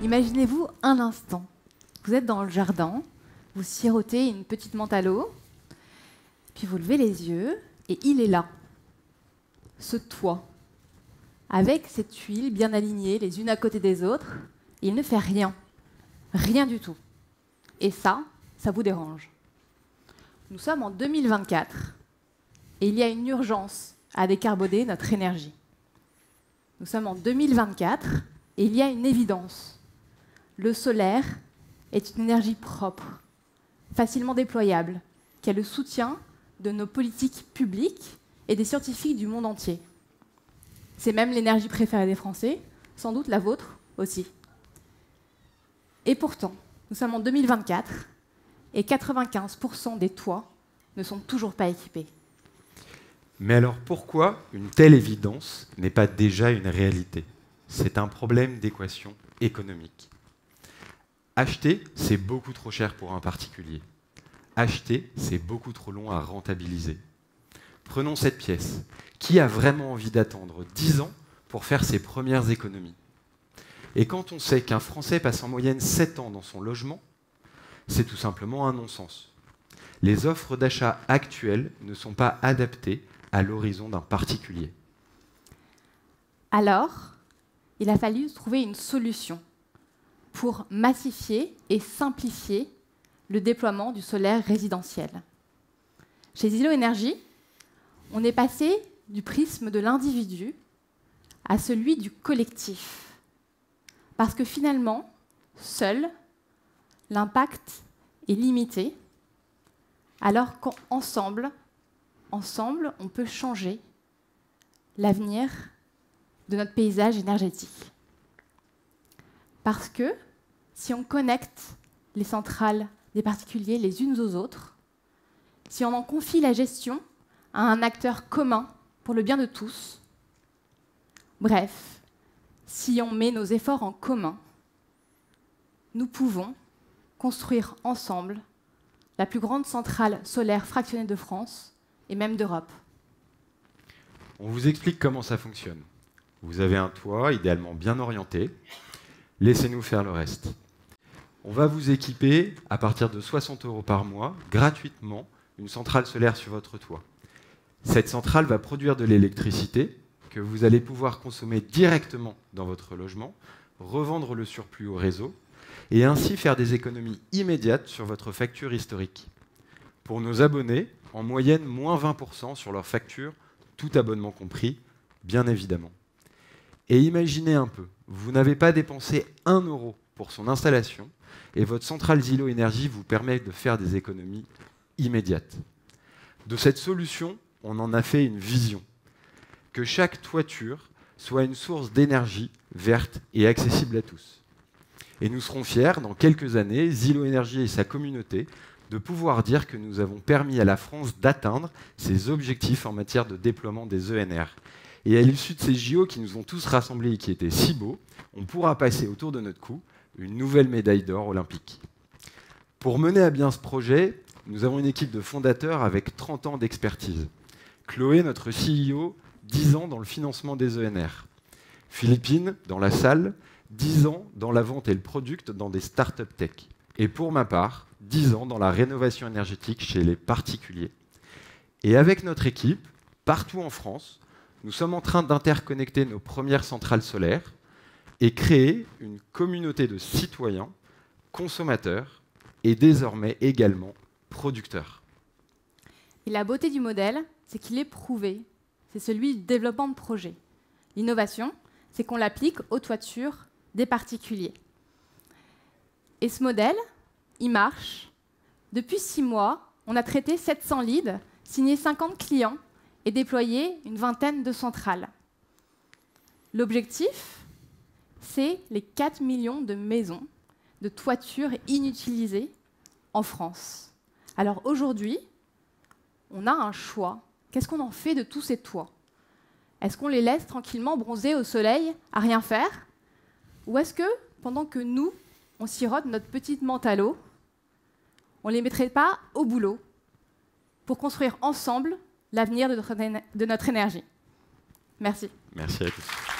Imaginez-vous un instant. Vous êtes dans le jardin, vous sirotez une petite menthe à l'eau, puis vous levez les yeux et il est là, ce toit, avec cette huile bien alignée les unes à côté des autres. Il ne fait rien, rien du tout. Et ça vous dérange. Nous sommes en 2024 et il y a une urgence à décarboner notre énergie. Nous sommes en 2024 et il y a une évidence. Le solaire est une énergie propre, facilement déployable, qui a le soutien de nos politiques publiques et des scientifiques du monde entier. C'est même l'énergie préférée des Français, sans doute la vôtre aussi. Et pourtant, nous sommes en 2024 et 95% des toits ne sont toujours pas équipés. Mais alors pourquoi une telle évidence n'est pas déjà une réalité? C'est un problème d'équation économique. Acheter, c'est beaucoup trop cher pour un particulier. Acheter, c'est beaucoup trop long à rentabiliser. Prenons cette pièce. Qui a vraiment envie d'attendre 10 ans pour faire ses premières économies? Et quand on sait qu'un Français passe en moyenne 7 ans dans son logement, c'est tout simplement un non-sens. Les offres d'achat actuelles ne sont pas adaptées à l'horizon d'un particulier. Alors, il a fallu trouver une solution pour massifier et simplifier le déploiement du solaire résidentiel. Chez Zillow Énergie, on est passé du prisme de l'individu à celui du collectif. Parce que finalement, seul, l'impact est limité, alors qu'ensemble, on peut changer l'avenir de notre paysage énergétique. Parce que si on connecte les centrales des particuliers les unes aux autres, si on en confie la gestion à un acteur commun pour le bien de tous, bref, si on met nos efforts en commun, nous pouvons construire ensemble la plus grande centrale solaire fractionnée de France et même d'Europe. On vous explique comment ça fonctionne. Vous avez un toit idéalement bien orienté. Laissez-nous faire le reste. On va vous équiper, à partir de 60 € par mois, gratuitement, une centrale solaire sur votre toit. Cette centrale va produire de l'électricité que vous allez pouvoir consommer directement dans votre logement, revendre le surplus au réseau, et ainsi faire des économies immédiates sur votre facture historique. Pour nos abonnés, en moyenne, moins 20% sur leur facture, tout abonnement compris, bien évidemment. Et imaginez un peu, vous n'avez pas dépensé 1 € pour son installation et votre centrale Zillow Énergie vous permet de faire des économies immédiates. De cette solution, on en a fait une vision. Que chaque toiture soit une source d'énergie verte et accessible à tous. Et nous serons fiers, dans quelques années, Zillow Énergie et sa communauté, de pouvoir dire que nous avons permis à la France d'atteindre ses objectifs en matière de déploiement des ENR. Et à l'issue de ces JO qui nous ont tous rassemblés et qui étaient si beaux, on pourra passer autour de notre cou une nouvelle médaille d'or olympique. Pour mener à bien ce projet, nous avons une équipe de fondateurs avec 30 ans d'expertise. Chloé, notre CEO, 10 ans dans le financement des ENR. Philippine, dans la salle, 10 ans dans la vente et le product dans des startups tech. Et pour ma part, 10 ans dans la rénovation énergétique chez les particuliers. Et avec notre équipe, partout en France, nous sommes en train d'interconnecter nos premières centrales solaires et créer une communauté de citoyens, consommateurs et désormais également producteurs. Et la beauté du modèle, c'est qu'il est prouvé. C'est celui du développement de projets. L'innovation, c'est qu'on l'applique aux toitures des particuliers. Et ce modèle, il marche. Depuis 6 mois, on a traité 700 leads, signé 50 clients et déployé une vingtaine de centrales. L'objectif, c'est les 4 millions de maisons, de toitures inutilisées en France. Alors aujourd'hui, on a un choix. Qu'est-ce qu'on en fait de tous ces toits? Est-ce qu'on les laisse tranquillement bronzer au soleil, à rien faire? Ou est-ce que, pendant que nous, on sirote notre petite menthe à l'eau, on ne les mettrait pas au boulot pour construire ensemble l'avenir de notre énergie? Merci. Merci à tous.